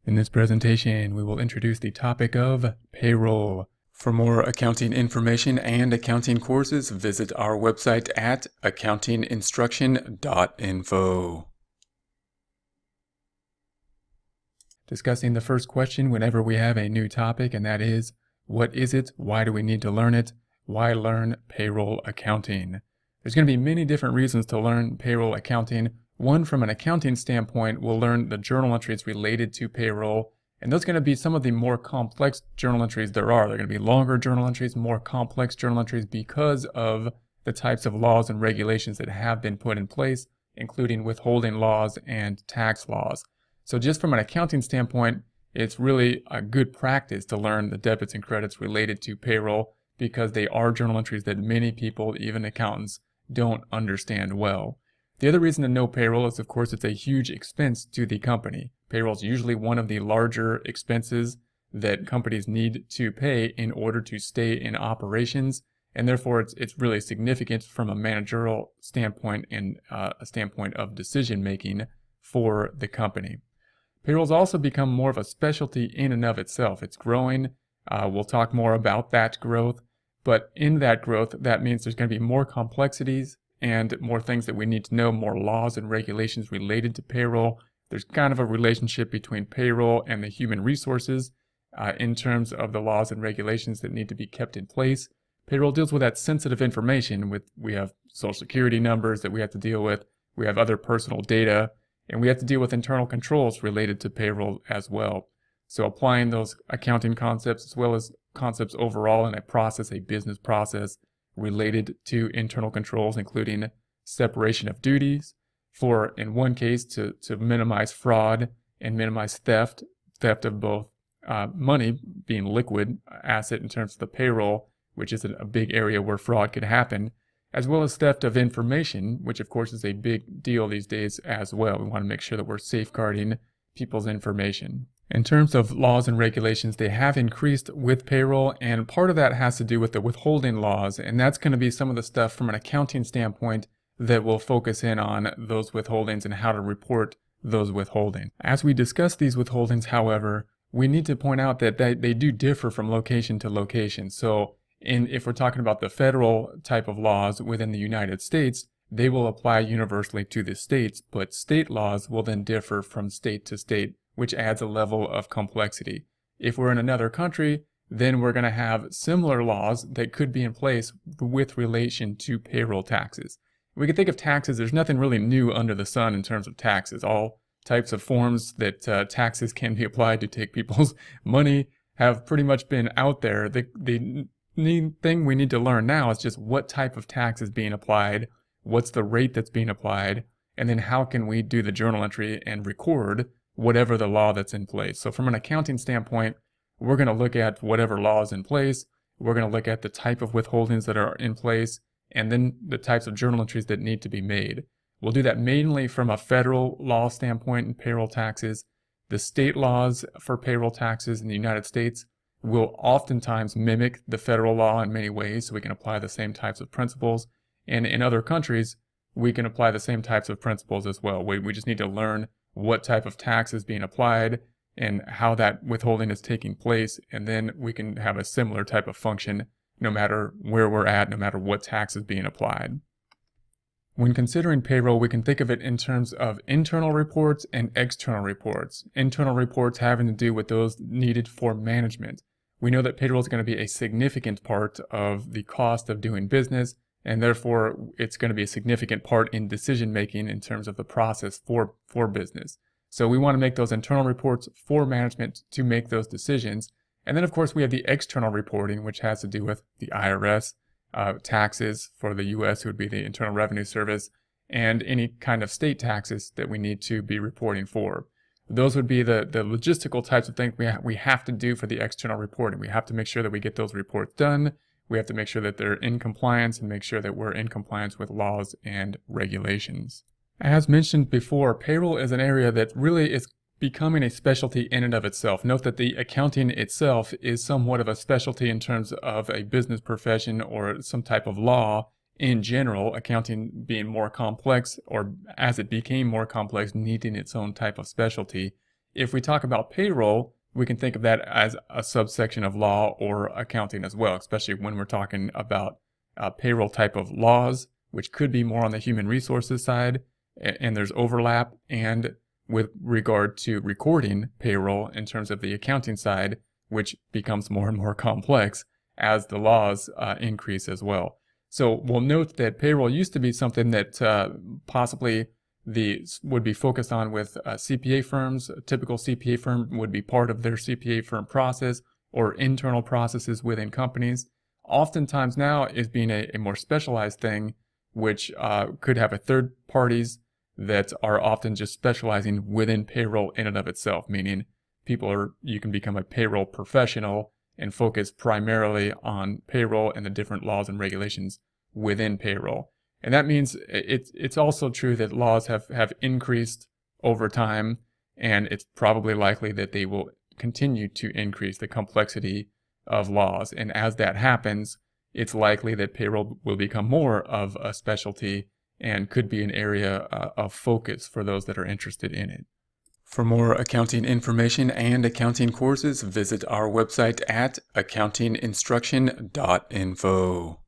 In this presentation, we will introduce the topic of payroll. For more accounting information and accounting courses, visit our website at accountinginstruction.info. Discussing the first question whenever we have a new topic, and that is, what is it? Why do we need to learn it? Why learn payroll accounting? There's going to be many different reasons to learn payroll accounting. One, from an accounting standpoint, we'll learn the journal entries related to payroll, and those are going to be some of the more complex journal entries there are. They're going to be longer journal entries, more complex journal entries because of the types of laws and regulations that have been put in place, including withholding laws and tax laws. So just from an accounting standpoint, it's really a good practice to learn the debits and credits related to payroll because they are journal entries that many people, even accountants, don't understand well. The other reason to know payroll is, of course, it's a huge expense to the company. Payroll is usually one of the larger expenses that companies need to pay in order to stay in operations, and therefore it's really significant from a managerial standpoint and a standpoint of decision making for the company. Payroll's also become more of a specialty in and of itself. It's growing. We'll talk more about that growth, but in that growth, that means there's going to be more complexities and more things that we need to know, more laws and regulations related to payroll. There's kind of a relationship between payroll and the human resources in terms of the laws and regulations that need to be kept in place. Payroll deals with that sensitive information. We have social security numbers that we have to deal with. We have other personal data, and we have to deal with internal controls related to payroll as well. So applying those accounting concepts as well as concepts overall in a process, a business process related to internal controls, including separation of duties for, in one case, to minimize fraud and minimize theft of both money, being liquid asset in terms of the payroll, which is a big area where fraud could happen, as well as theft of information, which of course is a big deal these days as well. We want to make sure that we're safeguarding people's information. In terms of laws and regulations, they have increased with payroll, and part of that has to do with the withholding laws, and that's going to be some of the stuff from an accounting standpoint that will focus in on those withholdings and how to report those withholdings. As we discuss these withholdings, however, we need to point out that they do differ from location to location. So if we're talking about the federal type of laws within the United States, they will apply universally to the states, but state laws will then differ from state to state, which adds a level of complexity. If we're in another country, then we're going to have similar laws that could be in place with relation to payroll taxes. We can think of taxes, there's nothing really new under the sun in terms of taxes. All types of forms that taxes can be applied to take people's money have pretty much been out there. The thing we need to learn now is just what type of tax is being applied, what's the rate that's being applied, and then how can we do the journal entry and record whatever the law that's in place. So from an accounting standpoint, we're going to look at whatever law is in place. We're going to look at the type of withholdings that are in place, and then the types of journal entries that need to be made. We'll do that mainly from a federal law standpoint in payroll taxes. The state laws for payroll taxes in the United States will oftentimes mimic the federal law in many ways, so we can apply the same types of principles. And in other countries, we can apply the same types of principles as well. We just need to learn what type of tax is being applied and how that withholding is taking place, and then we can have a similar type of function no matter where we're at, no matter what tax is being applied. When considering payroll, we can think of it in terms of internal reports and external reports. Internal reports having to do with those needed for management. We know that payroll is going to be a significant part of the cost of doing business, and therefore it's going to be a significant part in decision making in terms of the process for business. So we want to make those internal reports for management to make those decisions. And then of course we have the external reporting, which has to do with the IRS, taxes for the US, who would be the Internal Revenue Service, and any kind of state taxes that we need to be reporting for. Those would be the logistical types of things we have to do for the external reporting. We have to make sure that we get those reports done. We have to make sure that they're in compliance and make sure that we're in compliance with laws and regulations. As mentioned before, payroll is an area that really is becoming a specialty in and of itself. Note that the accounting itself is somewhat of a specialty in terms of a business profession or some type of law in general, accounting being more complex, or as it became more complex, needing its own type of specialty. If we talk about payroll, we can think of that as a subsection of law or accounting as well, especially when we're talking about payroll type of laws, which could be more on the human resources side, and there's overlap, and with regard to recording payroll in terms of the accounting side, which becomes more and more complex as the laws increase as well. So we'll note that payroll used to be something that possibly would be focused on with CPA firms. A typical CPA firm would be part of their CPA firm process or internal processes within companies. Oftentimes now is being a more specialized thing, which could have a third parties that are often just specializing within payroll in and of itself, meaning you can become a payroll professional and focus primarily on payroll and the different laws and regulations within payroll. And that means it's also true that laws have increased over time, and it's probably likely that they will continue to increase the complexity of laws. And as that happens, it's likely that payroll will become more of a specialty and could be an area of focus for those that are interested in it. For more accounting information and accounting courses, visit our website at accountinginstruction.info.